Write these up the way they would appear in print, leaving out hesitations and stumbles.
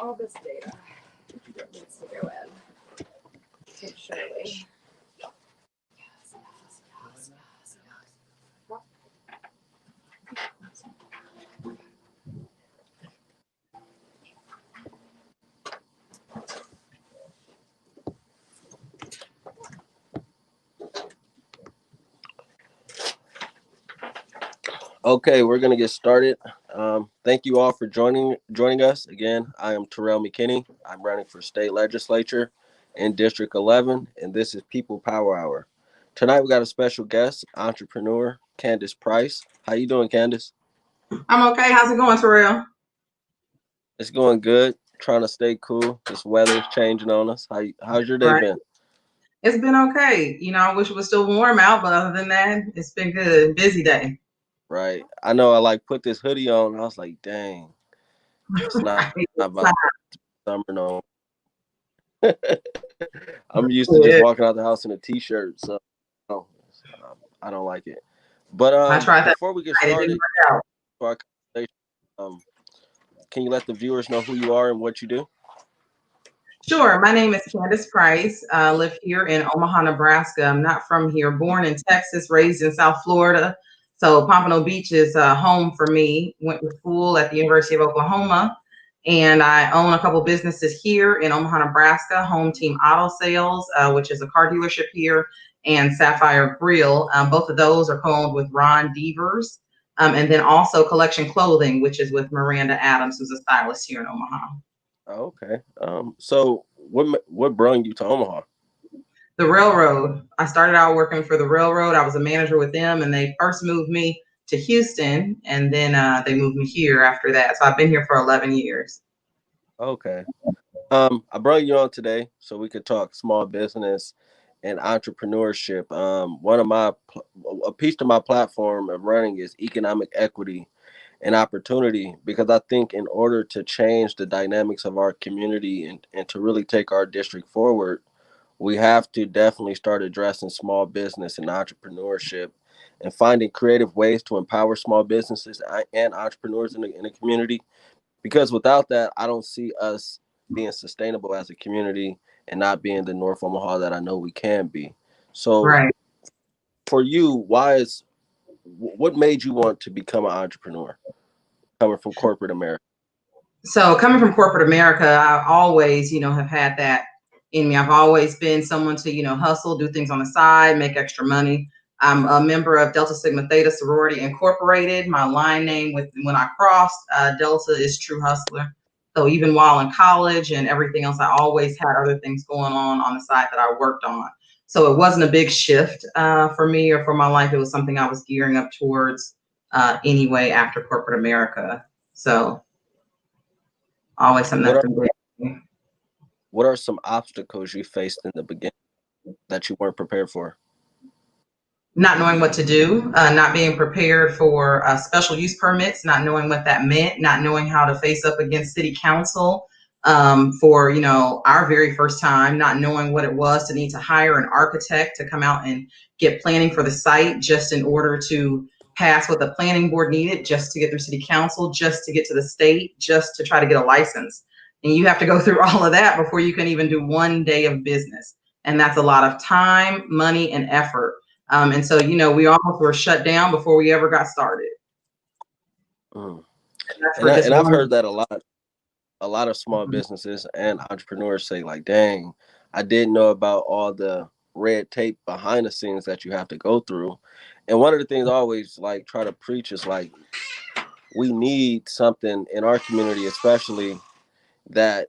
all this data needs to go in. So surely. Okay, we're gonna get started. Thank you all for joining us again. I am Terrell McKinney. I'm running for state legislature in District 11, and this is People Power Hour. Tonight we got a special guest, entrepreneur Candice Price. How you doing, Candice? I'm okay. How's it going, Terrell? It's going good. Trying to stay cool. This weather's changing on us. How's your day been? It's been okay. I wish it was still warm out, but other than that, it's been good. Busy day. Right. I know I put this hoodie on. And I was like, dang, it's not about summer no. I'm used to just walking out the house in a t-shirt, so I don't like it. But I tried that before we get started, for our conversation, can you let the viewers know who you are and what you do? Sure. My name is Candice Price. I live here in Omaha, Nebraska. I'm not from here. Born in Texas, raised in South Florida. So Pompano Beach is home for me. Went to school at the University of Oklahoma. And I own a couple businesses here in Omaha, Nebraska. Home Team Auto Sales, which is a car dealership here, and Sapphire Grill. Both of those are co-owned with Ron Devers. And then also Collection Clothing, which is with Miranda Adams, who's a stylist here in Omaha. Okay. So what brought you to Omaha? The railroad. I started out working for the railroad. I was a manager with them, and they first moved me to Houston, and then they moved me here after that. So I've been here for 11 years. Okay. I brought you on today so we could talk small business and entrepreneurship. A piece of my platform of running is economic equity and opportunity, because I think in order to change the dynamics of our community and to really take our district forward, we have to definitely start addressing small business and entrepreneurship and finding creative ways to empower small businesses and entrepreneurs in the community. Because without that, I don't see us being sustainable as a community and not being the North Omaha that I know we can be. So for you, what made you want to become an entrepreneur coming from corporate America? So coming from corporate America, I always, have had that in me. I've always been someone to, hustle, do things on the side, make extra money. I'm a member of Delta Sigma Theta Sorority Incorporated. My line name when I crossed Delta is True Hustler. So even while in college and everything else, I always had other things going on the side that I worked on. So it wasn't a big shift for me or for my life. It was something I was gearing up towards anyway after corporate America. So always something that's been big. What are some obstacles you faced in the beginning that you weren't prepared for? Not knowing what to do, not being prepared for special use permits, not knowing what that meant, not knowing how to face up against city council for, our very first time, not knowing what it was to need to hire an architect to come out and get planning for the site just in order to pass what the planning board needed, just to get through city council, just to get to the state, just to try to get a license. And you have to go through all of that before you can even do one day of business. And that's a lot of time, money, and effort. And so, we almost were shut down before we ever got started. And I've heard that a lot of small businesses and entrepreneurs say like, dang, I didn't know about all the red tape behind the scenes that you have to go through. And one of the things I always try to preach is we need something in our community, especially that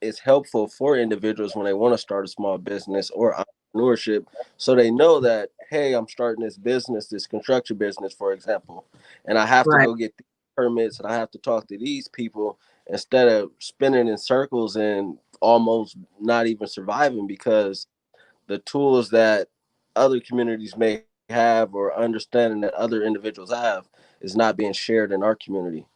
is helpful for individuals when they want to start a small business or entrepreneurship, so they know that, hey, I'm starting this business, this construction business, for example, and I have to go get these permits and I have to talk to these people instead of spinning in circles and almost not even surviving because the tools that other communities may have or understanding that other individuals have is not being shared in our community.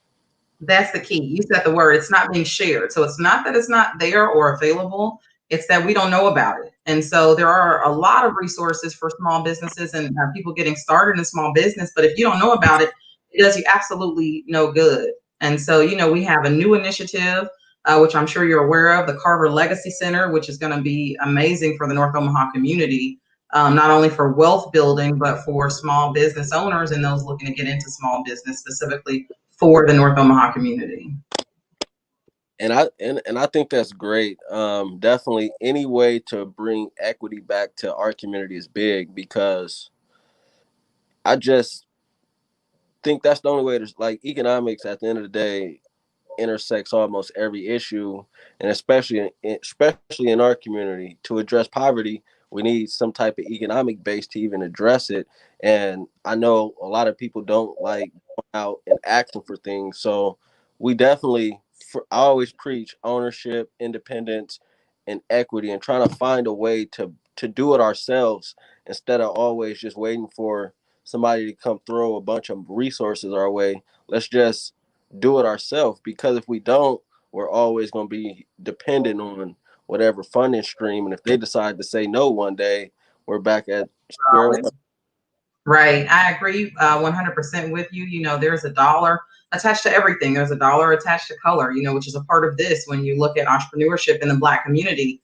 That's the key. You said the word, it's not being shared. So it's not that it's not there or available. It's that we don't know about it. And so there are a lot of resources for small businesses and people getting started in small business. But if you don't know about it, it does you absolutely no good. And so, we have a new initiative which I'm sure you're aware of, the Carver Legacy Center, which is going to be amazing for the North Omaha community, not only for wealth building, but for small business owners and those looking to get into small business, specifically for the North Omaha community. And I think that's great. Definitely any way to bring equity back to our community is big, because I just think that's the only way to, like, economics at the end of the day intersects almost every issue, and especially in our community. To address poverty, we need some type of economic base to even address it. And I know a lot of people don't like going out and asking for things, so we definitely, I always preach ownership, independence, and equity, and trying to find a way to do it ourselves instead of always just waiting for somebody to come throw a bunch of resources our way. Let's just do it ourselves, because if we don't, we're always going to be dependent on whatever funding stream. And if they decide to say no one day, we're back at square one. Right. I agree 100% with you. You know, there's a dollar attached to everything. There's a dollar attached to color, you know, which is a part of this when you look at entrepreneurship in the Black community.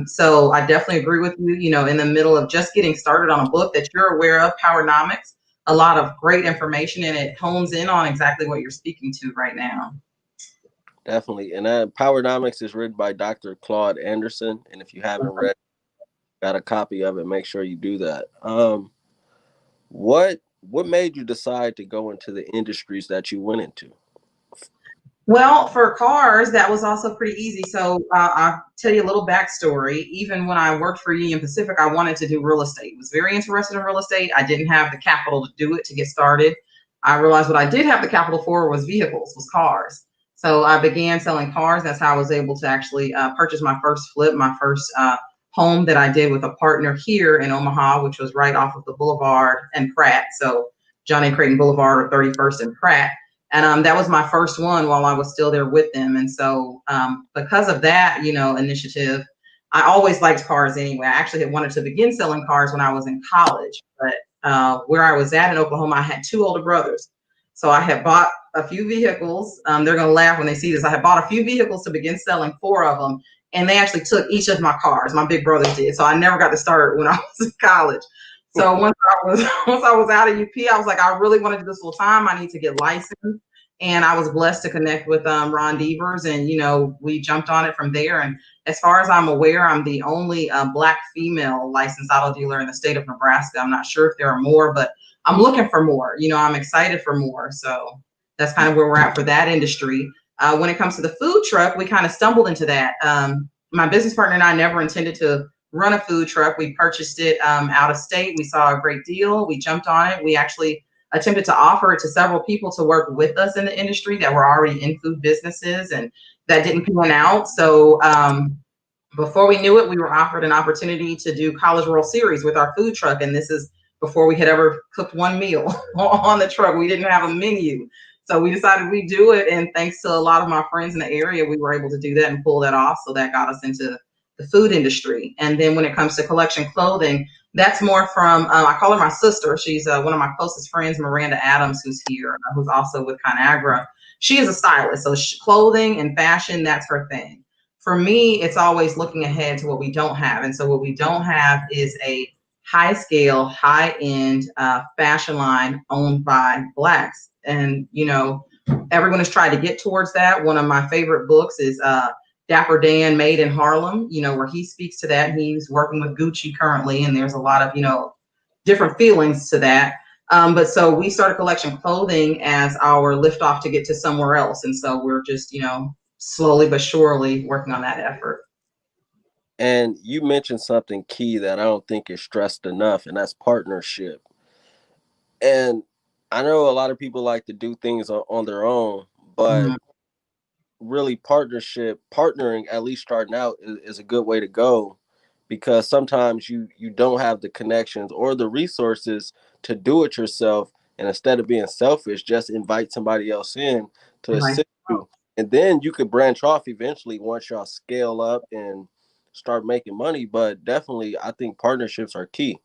So I definitely agree with you, you know, in the middle of just getting started on a book that you're aware of, Powernomics, a lot of great information, and it hones in on exactly what you're speaking to right now. Definitely. And Powernomics is written by Dr. Claude Anderson. And if you haven't read, got a copy of it, make sure you do that. What made you decide to go into the industries that you went into? Well, for cars, that was also pretty easy. So I'll tell you a little backstory. Even when I worked for Union Pacific, I wanted to do real estate. I was very interested in real estate. I didn't have the capital to do it, to get started. I realized what I did have the capital for was vehicles, was cars. So I began selling cars. That's how I was able to actually purchase my first flip, my first home that I did with a partner here in Omaha, which was right off of the Boulevard and Pratt. So John A. Creighton Boulevard or 31st and Pratt. And that was my first one while I was still there with them. And so because of that, you know, initiative, I always liked cars anyway. I actually had wanted to begin selling cars when I was in college, but where I was at in Oklahoma, I had two older brothers. So I had bought a few vehicles. They're going to laugh when they see this. I had bought a few vehicles to begin selling, 4 of them. And they actually took each of my cars. My big brothers did. So I never got to start when I was in college. So once I was out of UP, I was like, I really want to do this full time. I need to get licensed. And I was blessed to connect with Ron Devers, and you know, we jumped on it from there. And as far as I'm aware, I'm the only Black female licensed auto dealer in the state of Nebraska. I'm not sure if there are more, but I'm looking for more. You know, I'm excited for more. So that's kind of where we're at for that industry. When it comes to the food truck, we kind of stumbled into that. My business partner and I never intended to run a food truck. We purchased it out of state. We saw a great deal. We jumped on it. We actually attempted to offer it to several people to work with us in the industry that were already in food businesses, and that didn't pan out. So before we knew it, we were offered an opportunity to do College World Series with our food truck. And this is before we had ever cooked one meal on the truck. We didn't have a menu. So we decided we'd do it. And thanks to a lot of my friends in the area, we were able to do that and pull that off. So that got us into the food industry. And then when it comes to collection clothing, that's more from, I call her my sister. She's one of my closest friends, Miranda Adams, who's here, who's also with ConAgra. She is a stylist. So clothing and fashion, that's her thing. For me, it's always looking ahead to what we don't have. And so what we don't have is a high scale, high end fashion line owned by Blacks. And, you know, everyone has tried to get towards that. One of my favorite books is Dapper Dan, Made in Harlem, you know, where he speaks to that. He's working with Gucci currently, and there's a lot of, you know, different feelings to that. But so we started Collection Clothing as our liftoff to get to somewhere else. And so we're just, you know, slowly but surely working on that effort. And you mentioned something key that I don't think is stressed enough, and that's partnership. And I know a lot of people like to do things on their own, but really partnering, at least starting out, is a good way to go, because sometimes you don't have the connections or the resources to do it yourself. And instead of being selfish, just invite somebody else in to assist you. And then you could branch off eventually once y'all scale up and start making money. But definitely, I think partnerships are key.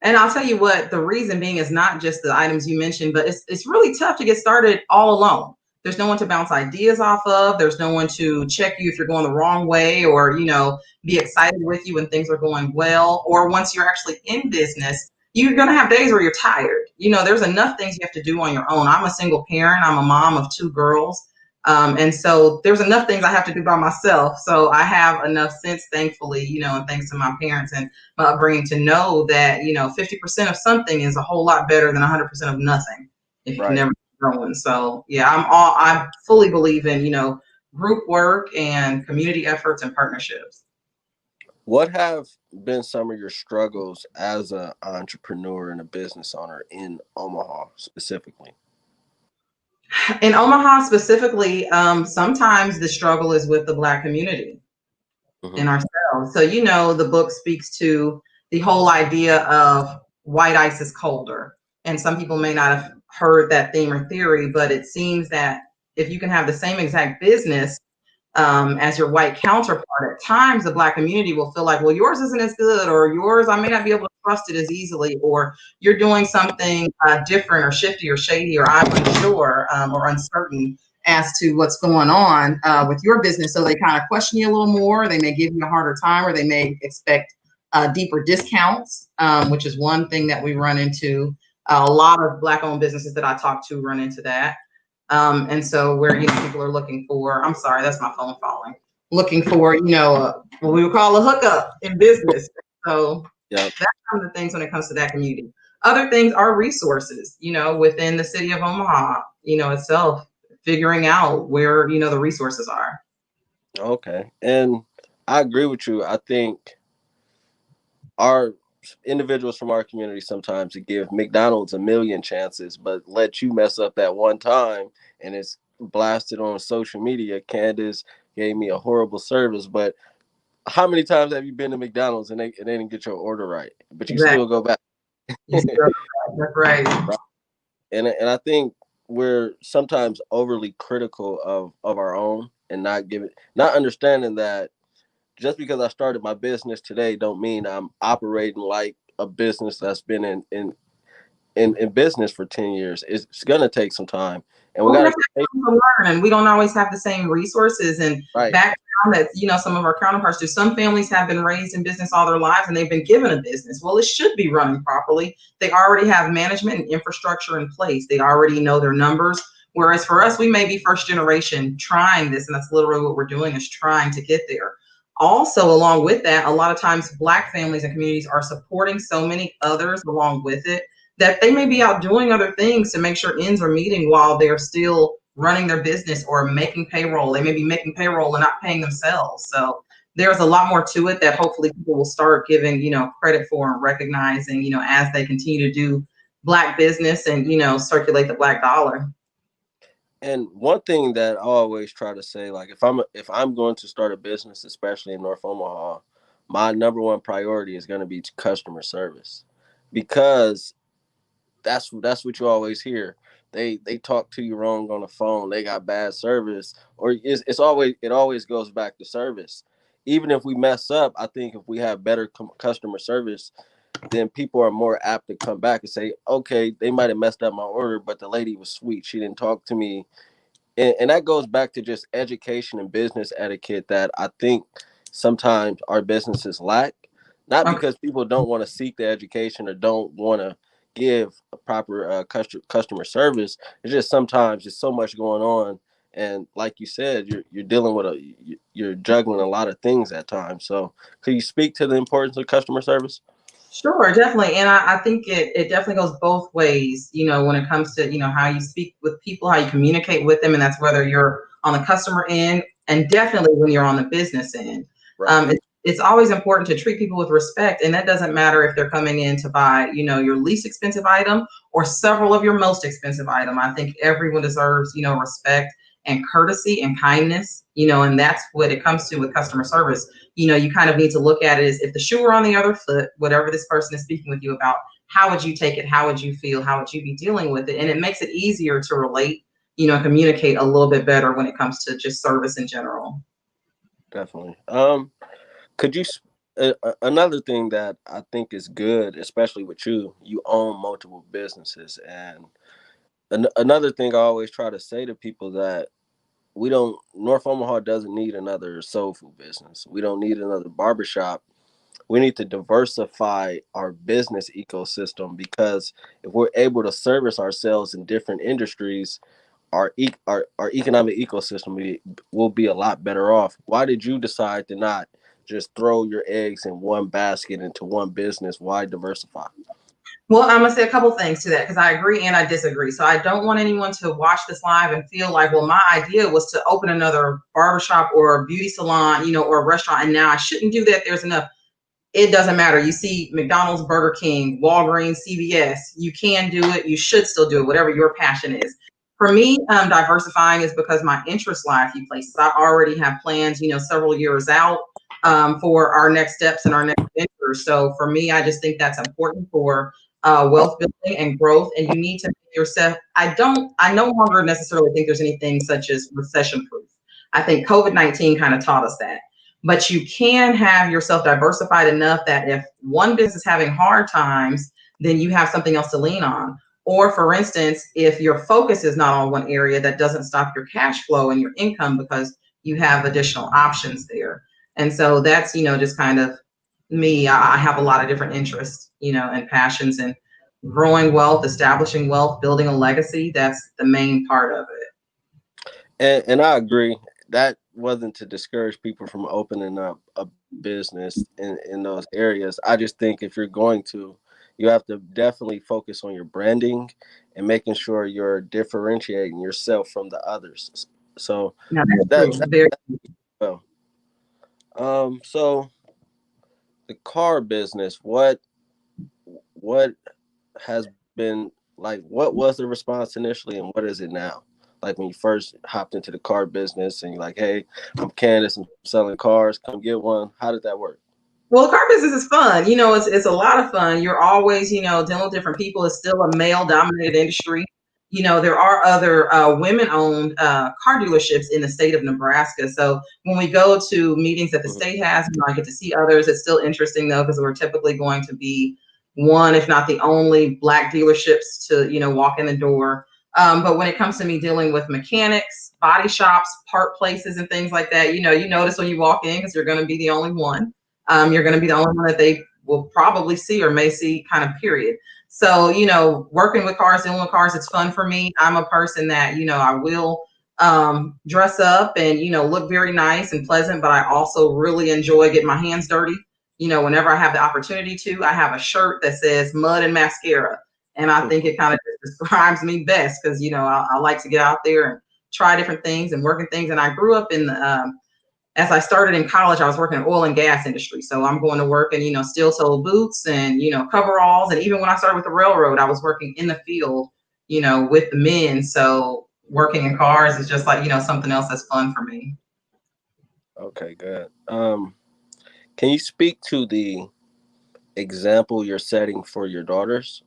And I'll tell you what, the reason being is not just the items you mentioned, but it's really tough to get started all alone. there's no one to bounce ideas off of. There's no one to check you if you're going the wrong way, or, be excited with you when things are going well. Or once you're actually in business, you're going to have days where you're tired. There's enough things you have to do on your own. I'm a single parent. I'm a mom of 2 girls. And so there's enough things I have to do by myself. So I have enough sense, thankfully, and thanks to my parents and my upbringing, to know that, 50% of something is a whole lot better than 100% of nothing if you can never keep going. So yeah, I fully believe in, group work and community efforts and partnerships. What have been some of your struggles as an entrepreneur and a business owner in Omaha specifically? In Omaha specifically, sometimes the struggle is with the Black community in ourselves. So, the book speaks to the whole idea of white ice is colder. And some people may not have heard that theme or theory, but it seems that if you can have the same exact business as your white counterpart, at times the Black community will feel like, well, yours isn't as good, or yours, I may not be able to trust it as easily, or you're doing something different or shifty or shady, or I'm unsure or uncertain as to what's going on with your business. So they kind of question you a little more. They may give you a harder time, or they may expect deeper discounts, which is one thing that we run into. A lot of Black-owned businesses that I talk to run into that. And so where, people are looking for, I'm sorry, that's my phone falling, looking for, what we would call a hookup in business. So that's one of the things when it comes to that community. Other things are resources, within the city of Omaha, itself, figuring out where, the resources are. Okay. And I agree with you. I think our individuals from our community sometimes give McDonald's a million chances, but let you mess up that one time and it's blasted on social media. Candice gave me a horrible service, but how many times have you been to McDonald's and they didn't get your order right, but you still go back? That's right. And I think we're sometimes overly critical of our own and not understanding that just because I started my business today don't mean I'm operating like a business that's been in business for 10 years. It's gonna take some time. And we gotta learn, and we don't always have the same resources and background that some of our counterparts do. Some families have been raised in business all their lives and they've been given a business. Well, it should be running properly. They already have management and infrastructure in place. They already know their numbers. Whereas for us, we may be first generation trying this, and that's literally what we're doing, is trying to get there. Also, along with that, a lot of times Black families and communities are supporting so many others along with it, that they may be out doing other things to make sure ends are meeting while they're still running their business or making payroll. They may be making payroll and not paying themselves. So there's a lot more to it that hopefully people will start giving, credit for and recognizing, as they continue to do Black business and, circulate the Black dollar. And one thing that I always try to say, like if I'm going to start a business, especially in North Omaha, my number one priority is going to be customer service, because that's what you always hear. They talk to you wrong on the phone. They got bad service, or it always goes back to service. Even if we mess up, I think if we have better customer service, then people are more apt to come back and say, okay, they might have messed up my order, but the lady was sweet. She didn't talk to me. And that goes back to just education and business etiquette that I think sometimes our businesses lack. Not because people don't want to seek the education or don't want to give a proper customer service. It's just sometimes there's so much going on, and like you said, you're dealing with you're juggling a lot of things at times. So, could you speak to the importance of customer service? Sure, definitely. And I think it definitely goes both ways, when it comes to, how you speak with people, how you communicate with them. And that's whether you're on the customer end, and definitely when you're on the business end. Right. It's always important to treat people with respect. And that doesn't matter if they're coming in to buy, your least expensive item or several of your most expensive item. I think everyone deserves, respect and courtesy and kindness, and that's what it comes to with customer service. You kind of need to look at it as if the shoe were on the other foot, whatever this person is speaking with you about, how would you take it? How would you feel? How would you be dealing with it? And it makes it easier to relate, communicate a little bit better when it comes to just service in general. Definitely. Could you, another thing that I think is good, especially with you own multiple businesses, and Another thing I always try to say to people that North Omaha doesn't need another soul food business. We don't need another barbershop. We need to diversify our business ecosystem, because if we're able to service ourselves in different industries, our economic ecosystem will be a lot better off. Why did you decide to not just throw your eggs in one basket into one business? Why diversify? Well, I'm gonna say a couple things to that because I agree and I disagree. So I don't want anyone to watch this live and feel like, well, my idea was to open another barbershop or a beauty salon, or a restaurant, and now I shouldn't do that. There's enough. It doesn't matter. You see McDonald's, Burger King, Walgreens, CVS. You can do it. You should still do it, whatever your passion is. For me, diversifying is because my interests lie a few places. I already have plans, several years out for our next steps and our next ventures. So for me, I just think that's important for wealth building and growth. And you need to make yourself. I no longer necessarily think there's anything such as recession proof. I think COVID-19 kind of taught us that. But you can have yourself diversified enough that if one business is having hard times, then you have something else to lean on. Or for instance, if your focus is not on one area, that doesn't stop your cash flow and your income because you have additional options there. And so that's, just kind of me. I have a lot of different interests, and passions, and growing wealth, establishing wealth, building a legacy. That's the main part of it. And I agree. That wasn't to discourage people from opening up a business in those areas. I just think if you're going to, you have to definitely focus on your branding and making sure you're differentiating yourself from the others. So Now, that's that, true. that Very. well. So the car business, what has been like, what was the response initially and what is it now? Like when you first hopped into the car business and you're like, hey, I'm Candice, I'm selling cars, come get one. How did that work? Well, car business is fun. It's a lot of fun. You're always, dealing with different people. It's still a male dominated industry. There are other women owned car dealerships in the state of Nebraska. So when we go to meetings that the Mhm. state has, I get to see others. It's still interesting though, because we're typically going to be one, if not the only Black dealerships to, walk in the door. But when it comes to me dealing with mechanics, body shops, part places, and things like that, you notice when you walk in because you're going to be the only one. You're going to be the only one that they will probably see or may see, kind of period. So, working with cars, dealing with cars, it's fun for me. I'm a person that, I will dress up and, look very nice and pleasant, but I also really enjoy getting my hands dirty. Whenever I have the opportunity to, I have a shirt that says mud and mascara. And I think it kind of describes me best because, I like to get out there and try different things and working things. And I grew up in the, as I started in college, I was working in oil and gas industry. So I'm going to work in, steel toe boots and, coveralls. And even when I started with the railroad, I was working in the field, with the men. So working in cars is just like, something else that's fun for me. Okay, good. Can you speak to the example you're setting for your daughters?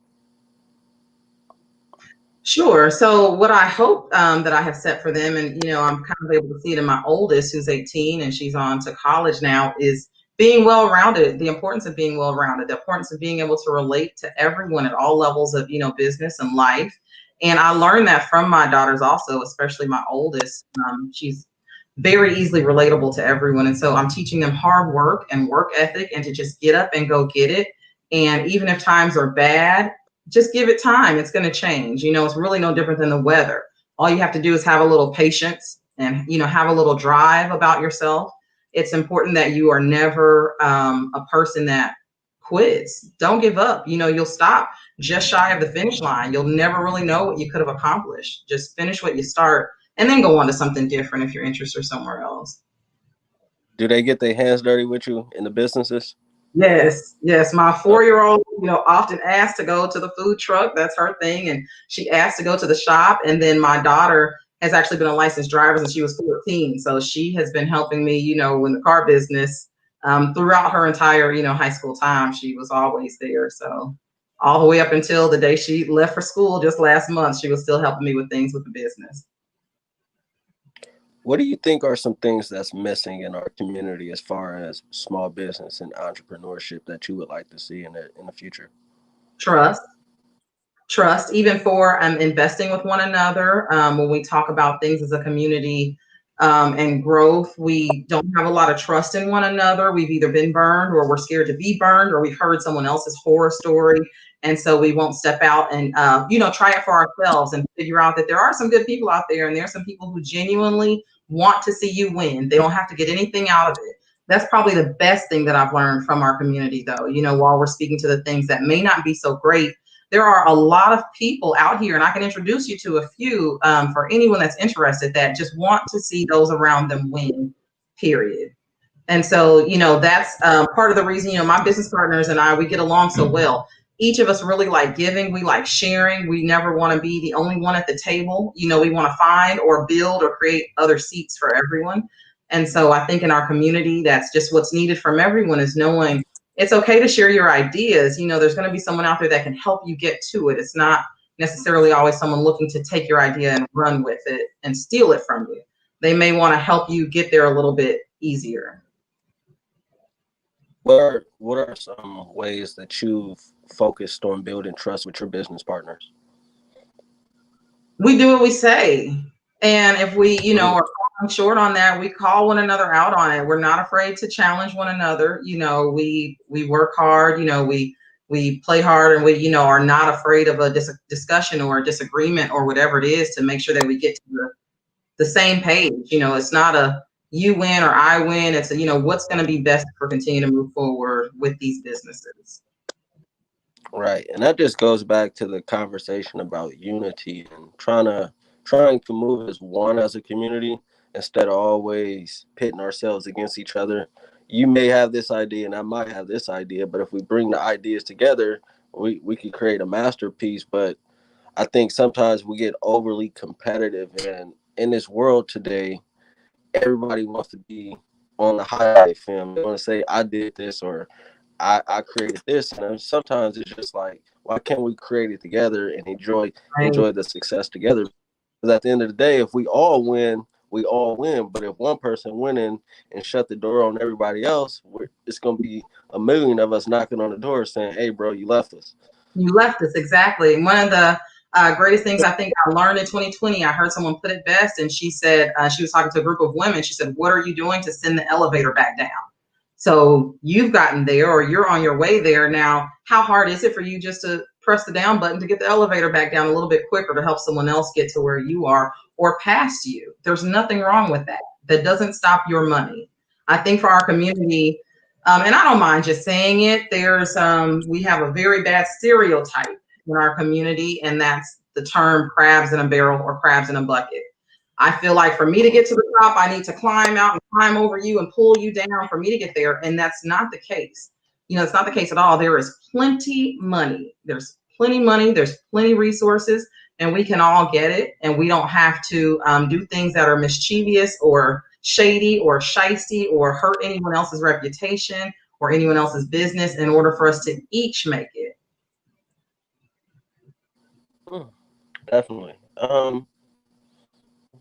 Sure. So what I hope that I have set for them, and I'm kind of able to see it in my oldest, who's 18 and she's on to college now, is being well-rounded. The importance of being well-rounded, the importance of being able to relate to everyone at all levels of business and life. And I learned that from my daughters also, especially my oldest. She's very easily relatable to everyone, and so I'm teaching them hard work and work ethic, and to just get up and go get it. And even if times are bad, just give it time. It's going to change. It's really no different than the weather. All you have to do is have a little patience and, have a little drive about yourself. It's important that you are never a person that quits. Don't give up. You'll stop just shy of the finish line. You'll never really know what you could have accomplished. Just finish what you start and then go on to something different if your interests are somewhere else. Do they get their hands dirty with you in the businesses? Yes, yes. My 4-year-old, often asked to go to the food truck. That's her thing. And she asked to go to the shop. And then my daughter has actually been a licensed driver since she was 14. So she has been helping me, in the car business throughout her entire, high school time. She was always there. So all the way up until the day she left for school just last month, she was still helping me with things with the business. What do you think are some things that's missing in our community as far as small business and entrepreneurship that you would like to see in the future? Trust. trust, even for investing with one another. When we talk about things as a community and growth, we don't have a lot of trust in one another. We've either been burned, or we're scared to be burned, or we've heard someone else's horror story. And so we won't step out and, try it for ourselves and figure out that there are some good people out there, and there are some people who genuinely want to see you win. They don't have to get anything out of it. That's probably the best thing that I've learned from our community, though. While we're speaking to the things that may not be so great, there are a lot of people out here, and I can introduce you to a few for anyone that's interested, that just want to see those around them win, period. And so, that's part of the reason, my business partners and I, we get along so well. Each of us really like giving. We like sharing. We never want to be the only one at the table. We want to find or build or create other seats for everyone. And so I think in our community, that's just what's needed from everyone, is knowing it's okay to share your ideas. There's going to be someone out there that can help you get to it. It's not necessarily always someone looking to take your idea and run with it and steal it from you. They may want to help you get there a little bit easier. What are some ways that you've focused on building trust with your business partners? We do what we say. And if we, are falling short on that, we call one another out on it. We're not afraid to challenge one another. We work hard, we play hard, and we, are not afraid of a discussion or a disagreement or whatever it is, to make sure that we get to the same page. It's not a you win or I win. It's a, what's going to be best for continuing to move forward with these businesses. Right. And that just goes back to the conversation about unity and trying to move as one as a community, instead of always pitting ourselves against each other. You may have this idea and I might have this idea, but if we bring the ideas together, we could create a masterpiece. But I think sometimes we get overly competitive, and in this world today, everybody wants to be on the highlight film. They want to say, I did this, or I created this. And sometimes it's just like, why can't we create it together and enjoy the success together? Because at the end of the day, if we all win, we all win. But if one person winning and shut the door on everybody else, it's going to be a million of us knocking on the door saying, hey, bro, you left us. You left us, exactly. And one of the greatest things I think I learned in 2020, I heard someone put it best, and she said, she was talking to a group of women. She said, what are you doing to send the elevator back down? So you've gotten there, or you're on your way there. Now, how hard is it for you just to press the down button to get the elevator back down a little bit quicker, to help someone else get to where you are or past you? There's nothing wrong with that. That doesn't stop your money. I think for our community, and I don't mind just saying it, we have a very bad stereotype in our community, and that's the term crabs in a barrel or crabs in a bucket. I feel like for me to get to the top, I need to climb out and climb over you and pull you down for me to get there. And that's not the case. It's not the case at all. There is plenty money. There's plenty money. There's plenty resources, and we can all get it. And we don't have to do things that are mischievous or shady or shisty or hurt anyone else's reputation or anyone else's business in order for us to each make it. Definitely.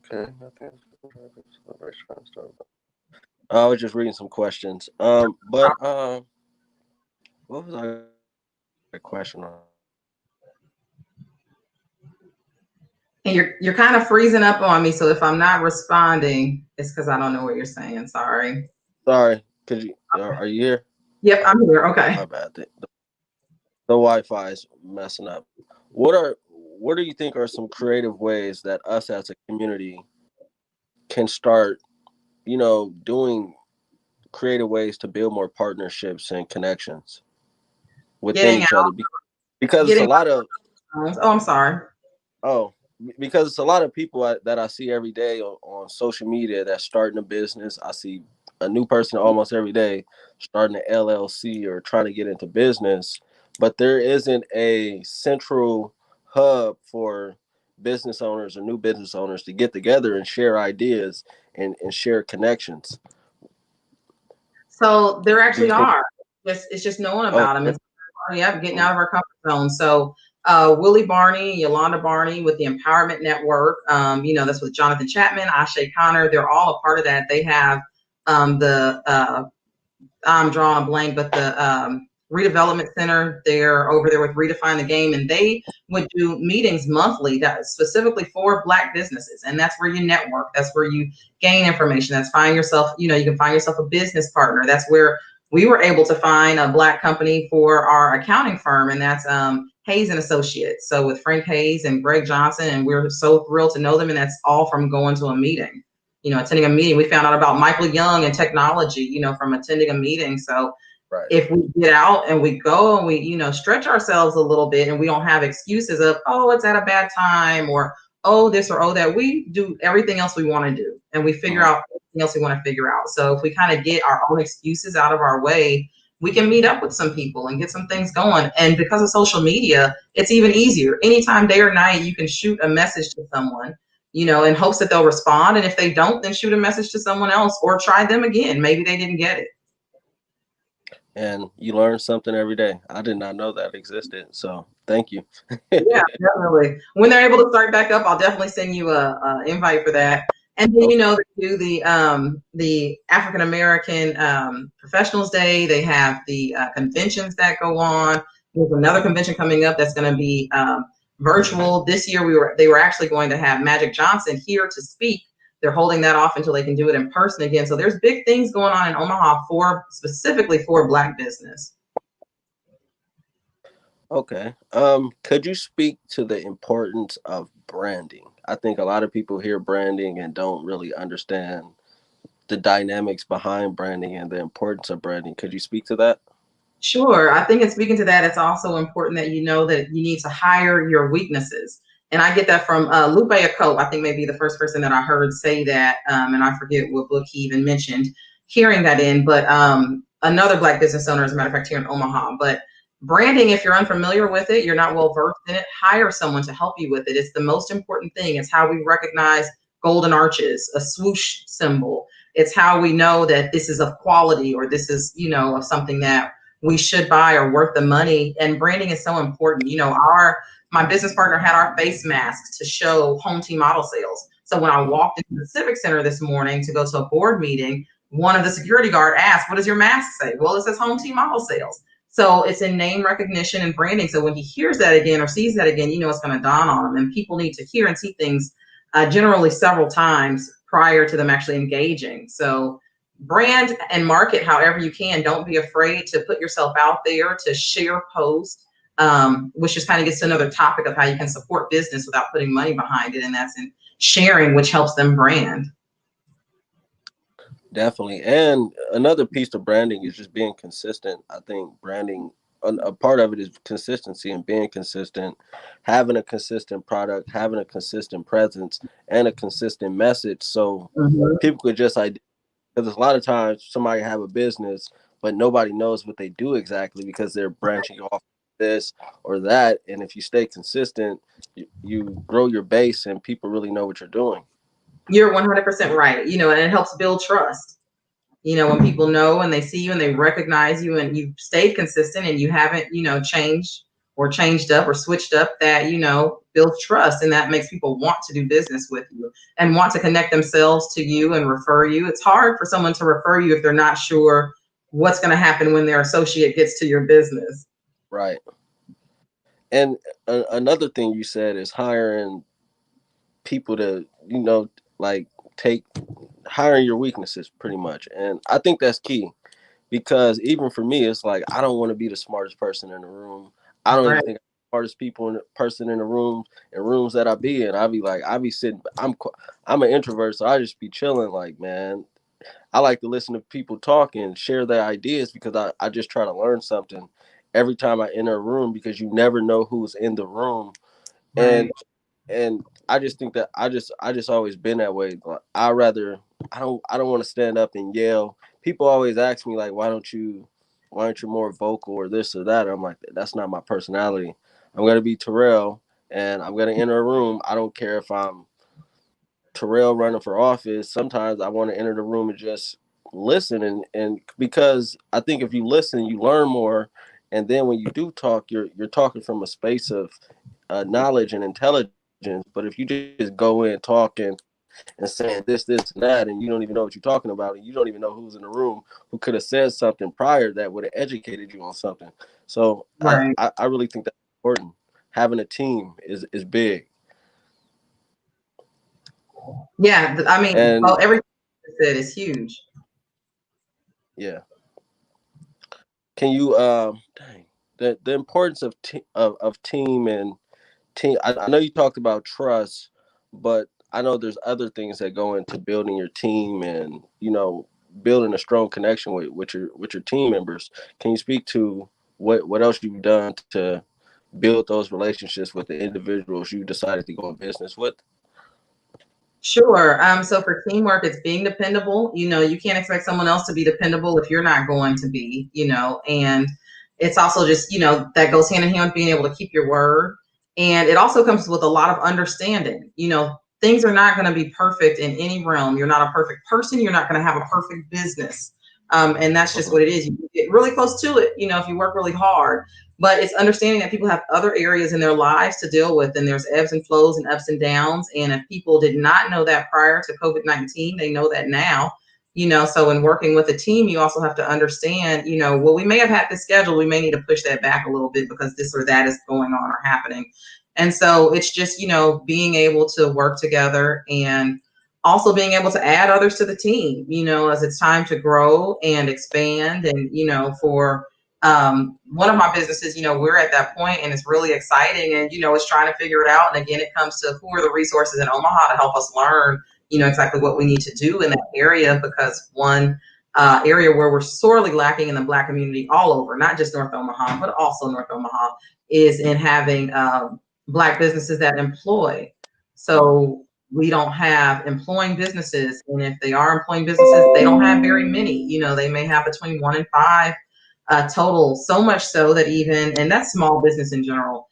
Okay. I was just reading some questions. But what was a question on? And you're kind of freezing up on me, so if I'm not responding, it's because I don't know what you're saying. Sorry. Sorry. Are you here? Yep, I'm here. Okay. My bad. The Wi-Fi is messing up. What do you think are some creative ways that us as a community can start, doing creative ways to build more partnerships and connections within each other? Because it's a lot of... Oh, I'm sorry. Oh, because it's a lot of people that I see every day on social media that's starting a business. I see a new person almost every day starting an LLC or trying to get into business, but there isn't a central hub for business owners or new business owners to get together and share ideas and share connections. So there actually are. It's just knowing about them. It's getting out of our comfort zone. So Willie Barney, Yolanda Barney with the Empowerment Network, that's with Jonathan Chapman, Ashe Connor. They're all a part of that. They have I'm drawing a blank, but the redevelopment center. They're over there with Redefine the Game, and they would do meetings monthly that specifically for Black businesses. And that's where you network. That's where you gain information. That's find yourself, you can find yourself a business partner. That's where we were able to find a Black company for our accounting firm, and that's Hayes and Associates. So with Frank Hayes and Greg Johnson, and we're so thrilled to know them. And that's all from going to a meeting, attending a meeting. We found out about Michael Young and technology, from attending a meeting. So Right. If we get out and we go and we, stretch ourselves a little bit, and we don't have excuses of, oh, it's at a bad time, or, oh, this or oh, that, we do everything else we want to do. And we figure out everything else we want to figure out. So if we kind of get our own excuses out of our way, we can meet up with some people and get some things going. And because of social media, it's even easier. Anytime, day or night, you can shoot a message to someone, in hopes that they'll respond. And if they don't, then shoot a message to someone else or try them again. Maybe they didn't get it. And you learn something every day. I did not know that existed. So thank you. Yeah, definitely. When they're able to start back up, I'll definitely send you a invite for that. And then, they do the African American Professionals Day. They have the conventions that go on. There's another convention coming up that's going to be virtual. This year, they were actually going to have Magic Johnson here to speak. They're holding that off until they can do it in person again. So there's big things going on in Omaha specifically for Black business. Okay. Could you speak to the importance of branding? I think a lot of people hear branding and don't really understand the dynamics behind branding and the importance of branding. Could you speak to that? Sure. I think in speaking to that, it's also important that you know that you need to hire your weaknesses. And I get that from Lupe Aco. I think maybe the first person that I heard say that, and I forget what book he even mentioned, hearing that in, but another Black business owner, as a matter of fact, here in Omaha. But branding, if you're unfamiliar with it, you're not well versed in it, hire someone to help you with it. It's the most important thing. It's how we recognize golden arches, a swoosh symbol. It's how we know that this is of quality, or this is, of something that we should buy or worth the money. And branding is so important. My business partner had our face masks to show home team model sales. So when I walked into the Civic Center this morning to go to a board meeting, one of the security guard asked, "What does your mask say?" Well, it says home team model sales. So it's in name recognition and branding. So when he hears that again or sees that again, it's going to dawn on him. And people need to hear and see things generally several times prior to them actually engaging. So brand and market however you can. Don't be afraid to put yourself out there, to share posts, which just kind of gets to another topic of how you can support business without putting money behind it. And that's in sharing, which helps them brand. Definitely. And another piece of branding is just being consistent. I think branding, a part of it is consistency and being consistent, having a consistent product, having a consistent presence, and a consistent message. So people could just because a lot of times somebody have a business, but nobody knows what they do exactly because they're branching off this or that. And if you stay consistent, you grow your base and people really know what you're doing. You're 100% right. And it helps build trust. When people know and they see you and they recognize you and you've stayed consistent and you haven't, changed or changed up or switched up, that, builds trust. And that makes people want to do business with you and want to connect themselves to you and refer you. It's hard for someone to refer you if they're not sure what's going to happen when their associate gets to your business. Right. And another thing you said is hiring people to, hiring your weaknesses pretty much. And I think that's key. Because even for me, it's like I don't want to be the smartest person in the room. I don't even think I'm the smartest person in the room in rooms that I be in. I be sitting. I'm an introvert, so I just be chilling. Like, man, I like to listen to people talk and share their ideas because I just try to learn something every time I enter a room because you never know who's in the room. Right. And I just think that I just always been that way. I don't want to stand up and yell. People always ask me like, why aren't you more vocal or this or that? I'm like, that's not my personality. I'm gonna be Terrell and I'm gonna enter a room. I don't care if I'm Terrell running for office. Sometimes I want to enter the room and just listen and because I think if you listen, you learn more. And then when you do talk, you're talking from a space of knowledge and intelligence. But if you just go in talking and saying this, and that, and you don't even know what you're talking about, and you don't even know who's in the room who could have said something prior that would have educated you on something. So Right. I really think that's important. Having a team is big. Yeah. I mean, And well, everything you said is huge. yeah, can you dang, the importance of of team and team. I know you talked about trust, but I know there's other things that go into building your team and, you know, building a strong connection with your team members. Can you speak to what else you've done to build those relationships with the individuals you decided to go in business with? Sure. So for teamwork, it's being dependable. You know, you can't expect someone else to be dependable if you're not going to be, you know, and it's also just, you know, that goes hand in hand with being able to keep your word. And it also comes with a lot of understanding. You know, things are not going to be perfect in any realm. You're not a perfect person. You're not going to have a perfect business. And that's just what it is. You get really close to it, you know, if you work really hard. But it's understanding that people have other areas in their lives to deal with, and there's ebbs and flows and ups and downs. And if people did not know that prior to COVID-19, they know that now. You know, so in working with a team, you also have to understand, you know, well, we may have had this schedule, we may need to push that back a little bit because this or that is going on or happening. And so it's just, you know, being able to work together and also being able to add others to the team, you know, as it's time to grow and expand. And, you know, for one of my businesses, you know, we're at that point and it's really exciting, and, you know, it's trying to figure it out. And again, it comes to who are the resources in Omaha to help us learn, you know, exactly what we need to do in that area, because one area where we're sorely lacking in the Black community all over, not just North Omaha, but also North Omaha, is in having Black businesses that employ. So we don't have employing businesses. And if they are employing businesses, they don't have very many. You know, they may have between 1 and 5 total, so much so that even, and that's small business in general,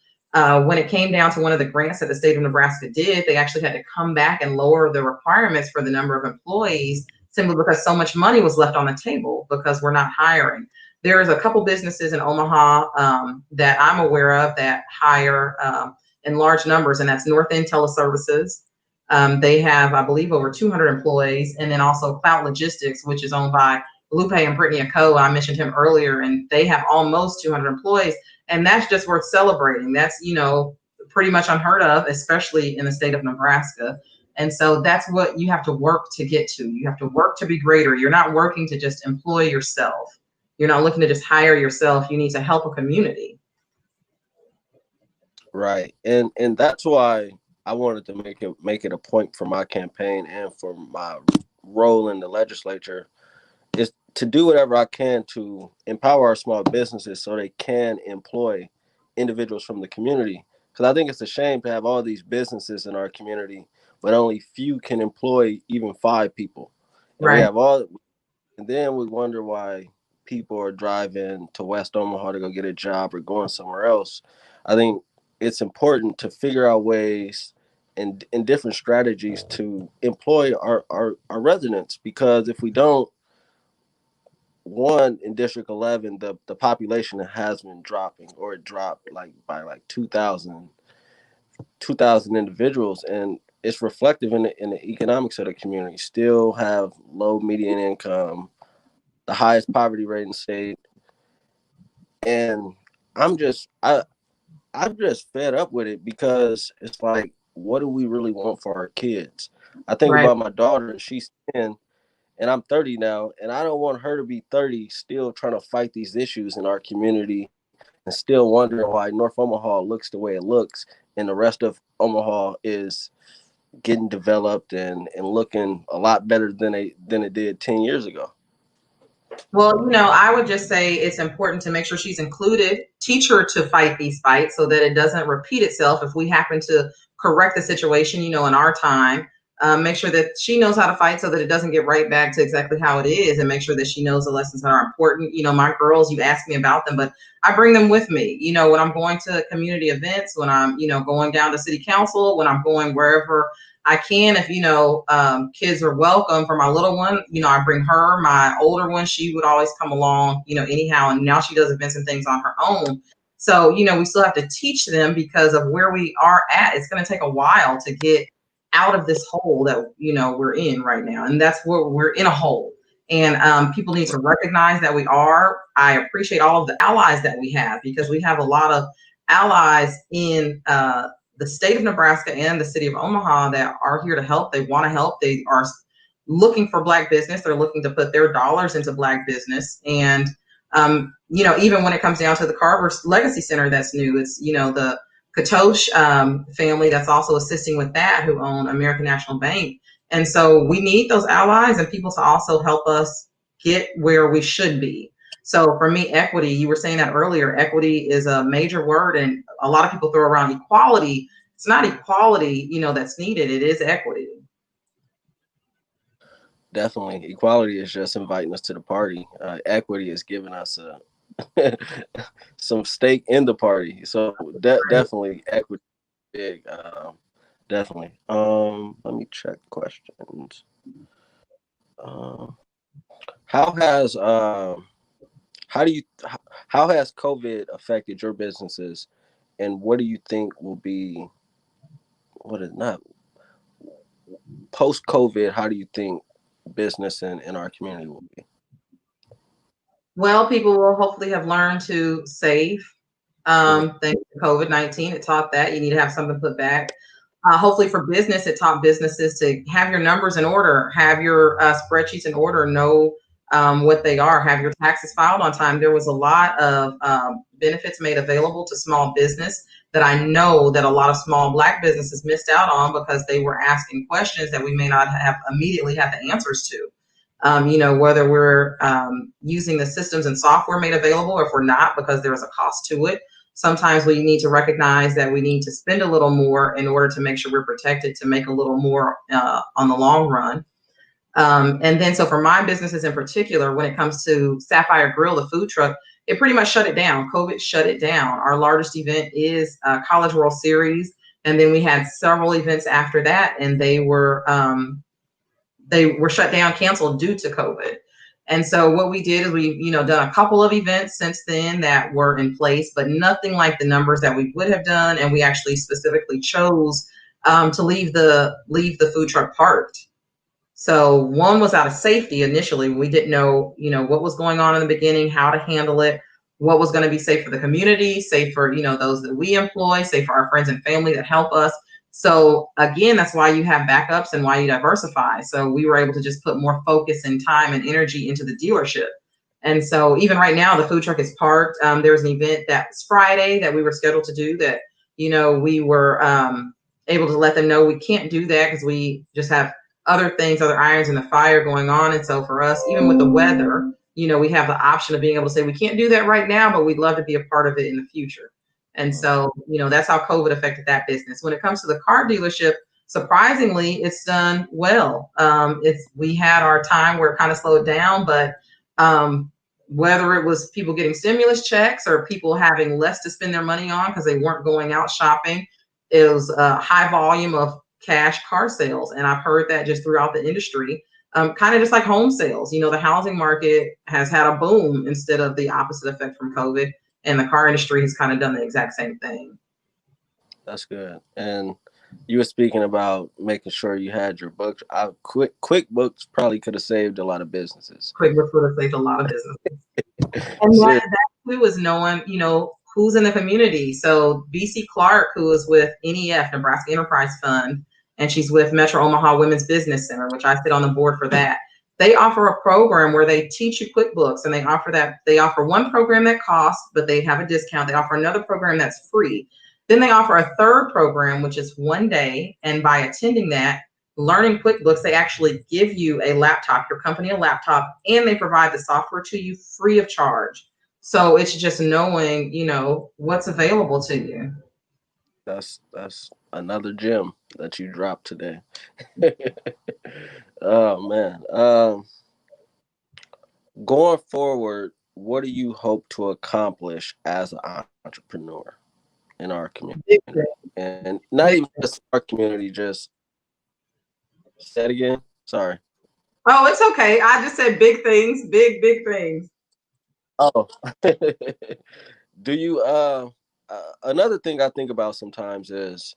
when it came down to one of the grants that the state of Nebraska did, they actually had to come back and lower the requirements for the number of employees simply because so much money was left on the table because we're not hiring. There's a couple businesses in Omaha that I'm aware of that hire in large numbers, and that's North End Teleservices. They have, I believe, over 200 employees, and then also Cloud Logistics, which is owned by Lupe and Brittany Aco. I mentioned him earlier, and they have almost 200 employees, and that's just worth celebrating. That's, you know, pretty much unheard of, especially in the state of Nebraska. And so that's what you have to work to get to. You have to work to be greater. You're not working to just employ yourself. You're not looking to just hire yourself. You need to help a community. Right. And that's why I wanted to make it a point for my campaign and for my role in the legislature is to do whatever I can to empower our small businesses so they can employ individuals from the community. Because I think it's a shame to have all these businesses in our community, but only few can employ even 5 people. And we Right. have all, and then we wonder why people are driving to West Omaha to go get a job or going somewhere else. I think it's important to figure out ways and different strategies to employ our residents, because if we don't, one, in District 11, the population has been dropping, or it dropped like by like 2,000 individuals, and it's reflective in the economics of the community. Still have low median income, the highest poverty rate in the state, and I'm just I'm just fed up with it, because it's like, what do we really want for our kids? I think Right. about my daughter, and she's 10, and I'm 30 now, and I don't want her to be 30 still trying to fight these issues in our community and still wondering why North Omaha looks the way it looks and the rest of Omaha is getting developed and looking a lot better than it did 10 years ago. Well, you know, I would just say it's important to make sure she's included, teach her to fight these fights so that it doesn't repeat itself. If we happen to correct the situation, you know, in our time, make sure that she knows how to fight so that it doesn't get right back to exactly how it is, and make sure that she knows the lessons that are important. You know, my girls, you ask me about them, but I bring them with me, you know, when I'm going to community events, when I'm, you know, going down to city council, when I'm going wherever I can. If, you know, kids are welcome. For my little one, you know, I bring her. My older one, she would always come along, you know, anyhow. And now she does events and things on her own. So, you know, we still have to teach them because of where we are at. It's going to take a while to get out of this hole that, we're in right now. And that's where we're in a hole. And people need to recognize that we are. I appreciate all of the allies that we have, because we have a lot of allies in the state of Nebraska and the city of Omaha that are here to help. They want to help. They are looking for Black business. They're looking to put their dollars into Black business. And, even when it comes down to the Carver Legacy Center that's new, it's, the Katosh family that's also assisting with that, who own American National Bank. And so we need those allies and people to also help us get where we should be. So for me, equity, you were saying that earlier, equity is a major word, and a lot of people throw around equality. It's not equality, that's needed. It is equity. Definitely. Equality is just inviting us to the party. Equity is giving us some stake in the party. So definitely equity big. Definitely. Let me check questions. How has COVID affected your businesses, and what do you think will be post COVID? How do you think business in our community will be? Well, people will hopefully have learned to save. Thanks to COVID-19, it taught that you need to have something put back. Hopefully for business, it taught businesses to have your numbers in order, have your spreadsheets in order, know what they are, have your taxes filed on time. There was a lot of benefits made available to small business that I know that a lot of small Black businesses missed out on because they were asking questions that we may not have immediately had the answers to. Whether we're using the systems and software made available, or if we're not, because there's a cost to it. Sometimes we need to recognize that we need to spend a little more in order to make sure we're protected, to make a little more on the long run. And then, so for my businesses in particular, when it comes to Sapphire Grill, the food truck, it pretty much shut it down. COVID shut it down. Our largest event is College World Series. And then we had several events after that, and they were shut down, canceled due to COVID. And so what we did is we, done a couple of events since then that were in place, but nothing like the numbers that we would have done. And we actually specifically chose to leave the food truck parked. So one was out of safety initially. We didn't know, what was going on in the beginning, how to handle it, what was going to be safe for the community, safe for, those that we employ, safe for our friends and family that help us. So again, that's why you have backups and why you diversify. So we were able to just put more focus and time and energy into the dealership. And so even right now, the food truck is parked. There was an event that was Friday that we were scheduled to do that, we were able to let them know we can't do that because we just have other irons in the fire going on. And so for us, even with the weather, we have the option of being able to say, we can't do that right now, but we'd love to be a part of it in the future. And so, that's how COVID affected that business. When it comes to the car dealership, surprisingly, it's done well. We had our time where it kind of slowed down, but whether it was people getting stimulus checks or people having less to spend their money on because they weren't going out shopping, it was a high volume of cash car sales. And I've heard that just throughout the industry, kind of just like home sales. The housing market has had a boom instead of the opposite effect from COVID. And the car industry has kind of done the exact same thing. That's good. And you were speaking about making sure you had your books. QuickBooks probably could have saved a lot of businesses. QuickBooks would have saved a lot of businesses. And that too is knowing, who's in the community. So BC Clark, who is with NEF, Nebraska Enterprise Fund, and she's with Metro Omaha Women's Business Center, which I sit on the board for that. They offer a program where they teach you QuickBooks, and they offer one program that costs, but they have a discount. They offer another program that's free. Then they offer a third program, which is 1 day. And by attending that, learning QuickBooks, they actually give you a laptop, your company a laptop, and they provide the software to you free of charge. So it's just knowing, what's available to you. That's another gem that you dropped today. Oh man. Going forward, what do you hope to accomplish as an entrepreneur in our community? And not even just our community, just say it again. Sorry. Oh, it's okay. I just said big things, big things. Oh. Do you another thing I think about sometimes is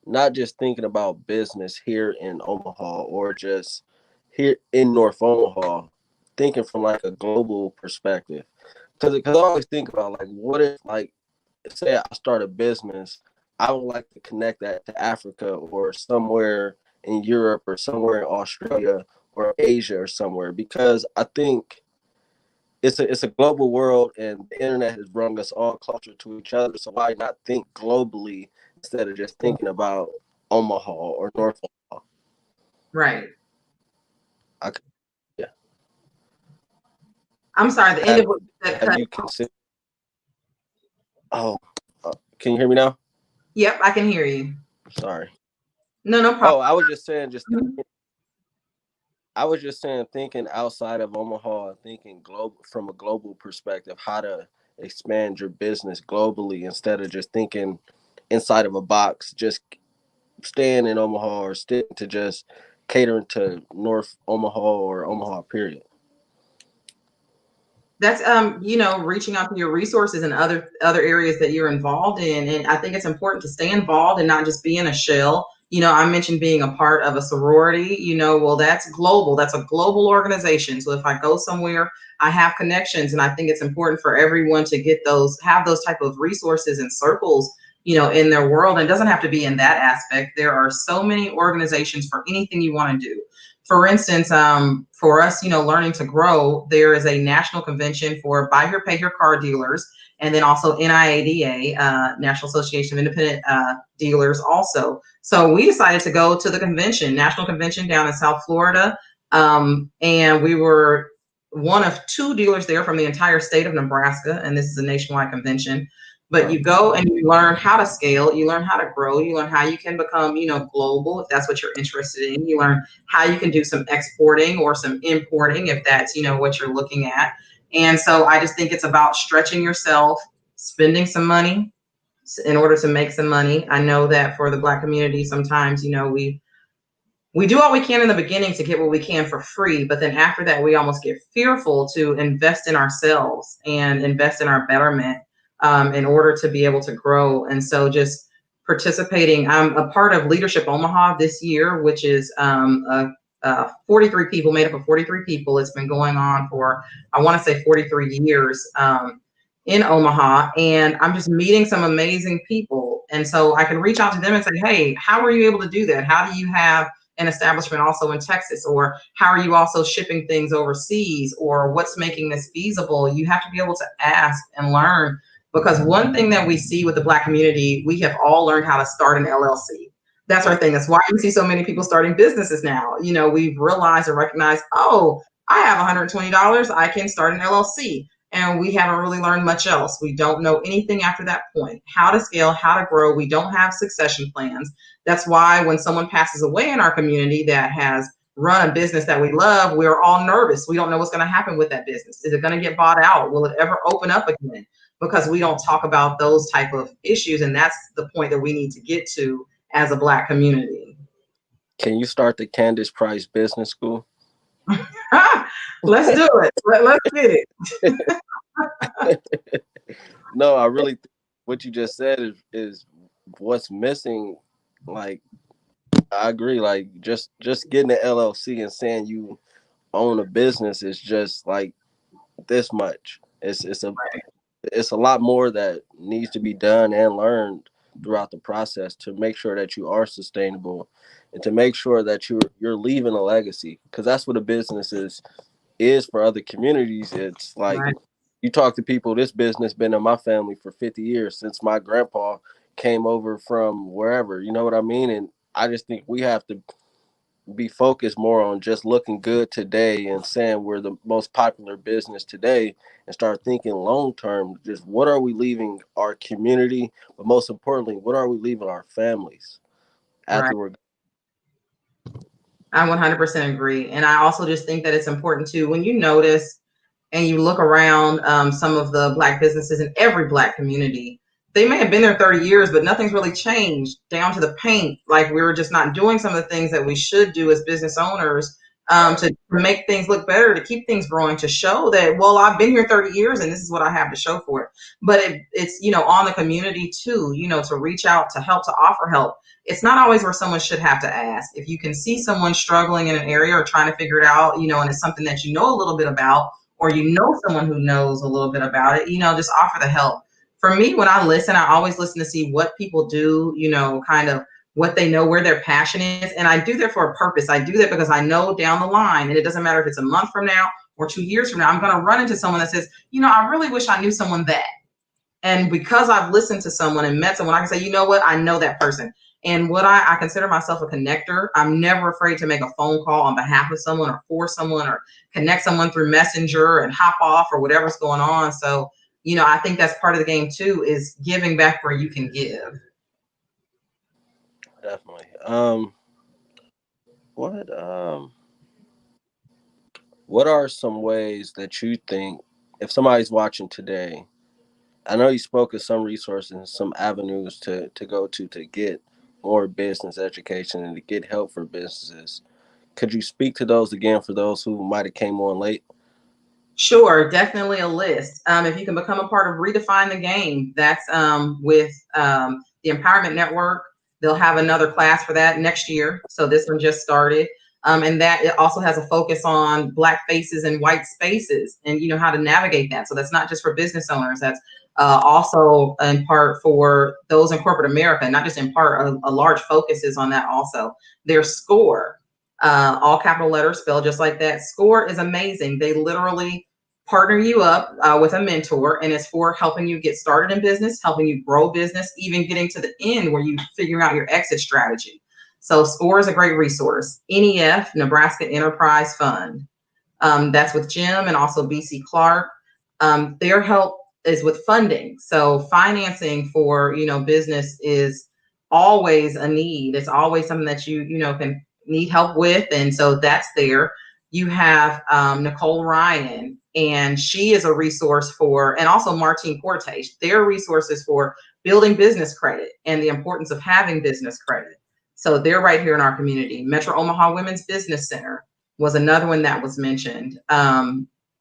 not just thinking about business here in Omaha or just here in North Omaha, thinking from like a global perspective. Because I always think about like, what if like, say I start a business, I would like to connect that to Africa or somewhere in Europe or somewhere in Australia or Asia or somewhere, because I think it's a global world and the internet has brought us all closer to each other. So why not think globally instead of just thinking about Omaha or North Omaha? Right. I, yeah. I'm sorry, the end of what you said Have cut. you considered? Oh, can you hear me now? Yep, I can hear you. Sorry. No Oh, problem. I was just saying, Mhm. thinking outside of Omaha, thinking global from a global perspective, how to expand your business globally instead of just thinking inside of a box, just staying in Omaha or sticking to just catering to North Omaha or Omaha period. That's reaching out to your resources and other areas that you're involved in. And I think it's important to stay involved and not just be in a shell. I mentioned being a part of a sorority. Well, that's global. That's a global organization. So if I go somewhere, I have connections, and I think it's important for everyone to have those type of resources and circles, in their world. And it doesn't have to be in that aspect. There are so many organizations for anything you want to do. For instance, for us, learning to grow, there is a national convention for buy here, pay here car dealers, and then also NIADA, National Association of Independent Dealers also. So we decided to go to the convention, national convention down in South Florida. And we were one of two dealers there from the entire state of Nebraska. And this is a nationwide convention. But you go and you learn how to scale, you learn how to grow, you learn how you can become, global if that's what you're interested in. You learn how you can do some exporting or some importing if that's, what you're looking at. And so I just think it's about stretching yourself, spending some money in order to make some money. I know that for the Black community, sometimes, we do all we can in the beginning to get what we can for free, but then after that, we almost get fearful to invest in ourselves and invest in our betterment in order to be able to grow. And so just participating, I'm a part of Leadership Omaha this year, which is 43 people, made up of 43 people. It's been going on for, I want to say 43 years in Omaha, and I'm just meeting some amazing people. And so I can reach out to them and say, hey, how are you able to do that? How do you have an establishment also in Texas? Or how are you also shipping things overseas? Or what's making this feasible? You have to be able to ask and learn, because one thing that we see with the Black community, we have all learned how to start an LLC. That's our thing. That's why you see so many people starting businesses now. We've realized and recognized, oh, I have $120. I can start an LLC. And we haven't really learned much else. We don't know anything after that point. How to scale, how to grow. We don't have succession plans. That's why when someone passes away in our community that has run a business that we love, we're all nervous. We don't know what's going to happen with that business. Is it going to get bought out? Will it ever open up again? Because we don't talk about those type of issues. And that's the point that we need to get to as a Black community. Can you start the Candice Price Business School? Let's do it. Let's get it. No, I really think what you just said is what's missing. Like, I agree. Like, just getting an LLC and saying you own a business is just like this much. It's a lot more that needs to be done and learned throughout the process to make sure that you are sustainable and to make sure that you're leaving a legacy, because that's what a business is for other communities. It's like, right. You talk to people, this business been in my family for 50 years since my grandpa came over from wherever, you know what I mean? And I just think we have to be focused more on just looking good today and saying we're the most popular business today, and start thinking long term. Just what are we leaving our community, but most importantly, what are we leaving our families after we're. I 100% agree. And I also just think that it's important too, when you notice and you look around some of the Black businesses in every Black community, they may have been there 30 years, but nothing's really changed down to the paint. Like, we were just not doing some of the things that we should do as business owners to make things look better, to keep things growing, to show that, well, I've been here 30 years and this is what I have to show for it. But it's, on the community too, to reach out, to help, to offer help. It's not always where someone should have to ask. If you can see someone struggling in an area or trying to figure it out, and it's something that you know a little bit about, or someone who knows a little bit about it, just offer the help. For me, when I listen, I always listen to see what people do, kind of what they know, where their passion is. And I do that for a purpose. I do that because I know down the line, and it doesn't matter if it's a month from now or 2 years from now, I'm going to run into someone that says, I really wish I knew someone that. And because I've listened to someone and met someone, I can say, you know what? I know that person. And what I consider myself a connector. I'm never afraid to make a phone call on behalf of someone or for someone, or connect someone through Messenger and hop off or whatever's going on. So, I think that's part of the game too, is giving back where you can give. Definitely. What are some ways that you think, if somebody's watching today, I know you spoke of some resources and some avenues to go to get more business education and to get help for businesses. Could you speak to those again for those who might have came on late? Sure, definitely a list. If you can become a part of Redefine the Game, that's with the Empowerment Network. They'll have another class for that next year. So this one just started. And that it also has a focus on Black faces and white spaces, and how to navigate that. So that's not just for business owners. That's also in part for those in corporate America, not just in part. A large focus is on that also. There's SCORE. All capital letters spelled just like that. SCORE is amazing. They literally partner you up with a mentor, and it's for helping you get started in business, helping you grow business, even getting to the end where you figure out your exit strategy. So SCORE is a great resource. NEF, Nebraska Enterprise Fund. That's with Jim and also BC Clark. Their help is with funding. So financing for, business is always a need. It's always something that you can need help with. And so that's there. You have Nicole Ryan, and she is a resource for, and also Martine Cortage. They're resources for building business credit and the importance of having business credit. So they're right here in our community. Metro Omaha Women's Business Center was another one that was mentioned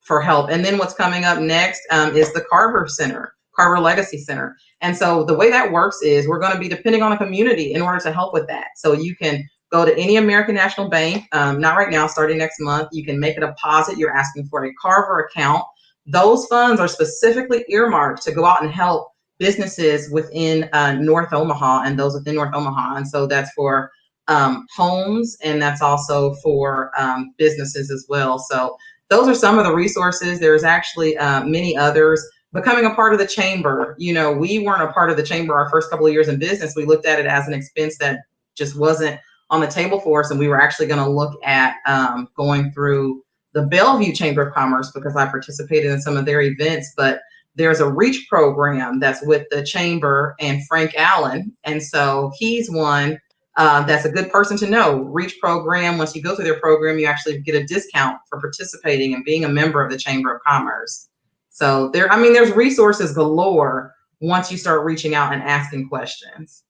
for help. And then what's coming up next is the Carver Center, Carver Legacy Center. And so the way that works is we're going to be depending on a community in order to help with that. So you can go to any American National Bank, not right now, starting next month. You can make a deposit. You're asking for a Carver account. Those funds are specifically earmarked to go out and help businesses within North Omaha and those within North Omaha. And so that's for homes, and that's also for businesses as well. So those are some of the resources. There's actually many others. Becoming a part of the chamber. We weren't a part of the chamber our first couple of years in business. We looked at it as an expense that just wasn't on the table for us. And we were actually going to look at going through the Bellevue Chamber of Commerce because I participated in some of their events. But there's a REACH program that's with the chamber and Frank Allen. And so he's one that's a good person to know. REACH program, once you go through their program, you actually get a discount for participating and being a member of the Chamber of Commerce. So there's resources galore once you start reaching out and asking questions.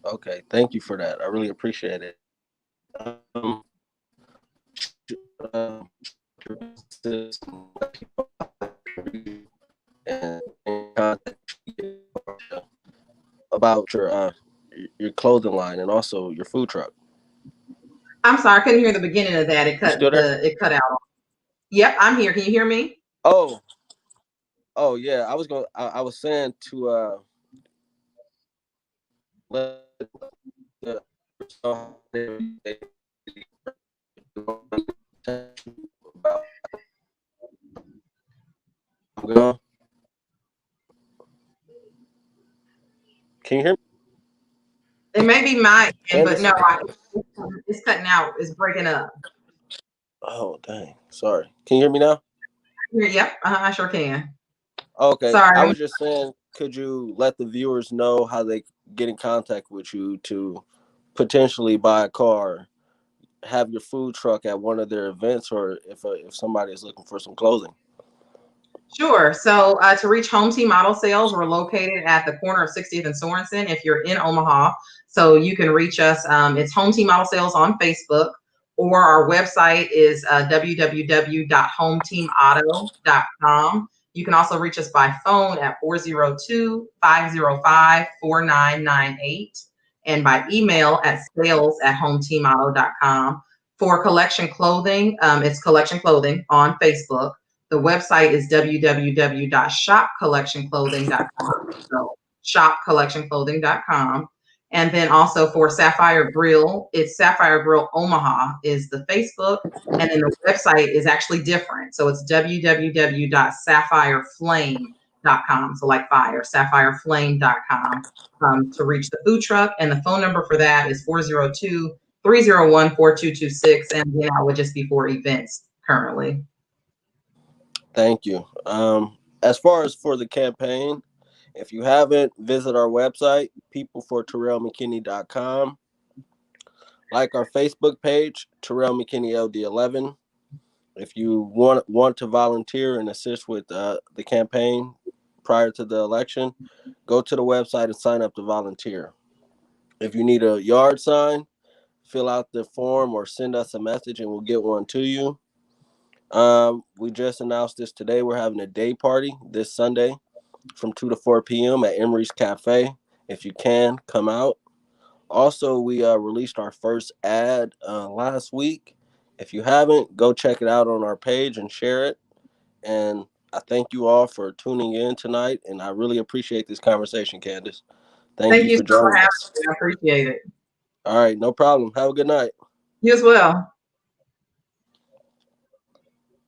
Okay, thank you for that. I really appreciate it. About your clothing line and also your food truck. I'm sorry, I couldn't hear the beginning of that. It cut out. Yep, I'm here. Can you hear me? Oh yeah. I was saying to let the Can you hear me? It may be my end, but Candice? no, it's cutting out. It's breaking up. Oh dang! Sorry. Can you hear me now? Yep, I sure can. Okay. Sorry. I was just saying, could you let the viewers know how they get in contact with you to potentially buy a car, have your food truck at one of their events, or if somebody is looking for some clothing? Sure. So to reach Home Team Auto Sales, we're located at the corner of 60th and Sorensen if you're in Omaha. So you can reach us. It's Home Team Auto Sales on Facebook, or our website is www.hometeamauto.com. You can also reach us by phone at 402-505-4998 and by email at sales@hometeamauto.com. For Collection Clothing, it's Collection Clothing on Facebook. The website is www.shopcollectionclothing.com. So shopcollectionclothing.com. And then also for Sapphire Grill, it's Sapphire Grill Omaha is the Facebook. And then the website is actually different. So it's www.sapphireflame.com. So like fire, sapphireflame.com to reach the food truck. And the phone number for that is 402-301-4226. And then that would just be for events currently. Thank you. As far as for the campaign, if you haven't, visit our website, peopleforterrellmckinney.com. Like our Facebook page, Terrell McKinney LD11. If you want to volunteer and assist with the campaign prior to the election, go to the website and sign up to volunteer. If you need a yard sign, fill out the form or send us a message and we'll get one to you. We just announced this today. We're having a day party this Sunday from 2 to 4 p.m. at Emery's Cafe. If you can, come out. Also, we released our first ad last week. If you haven't, go check it out on our page and share it. And I thank you all for tuning in tonight. And I really appreciate this conversation, Candice. Thank you for joining us. I appreciate it. All right, no problem. Have a good night. You as well.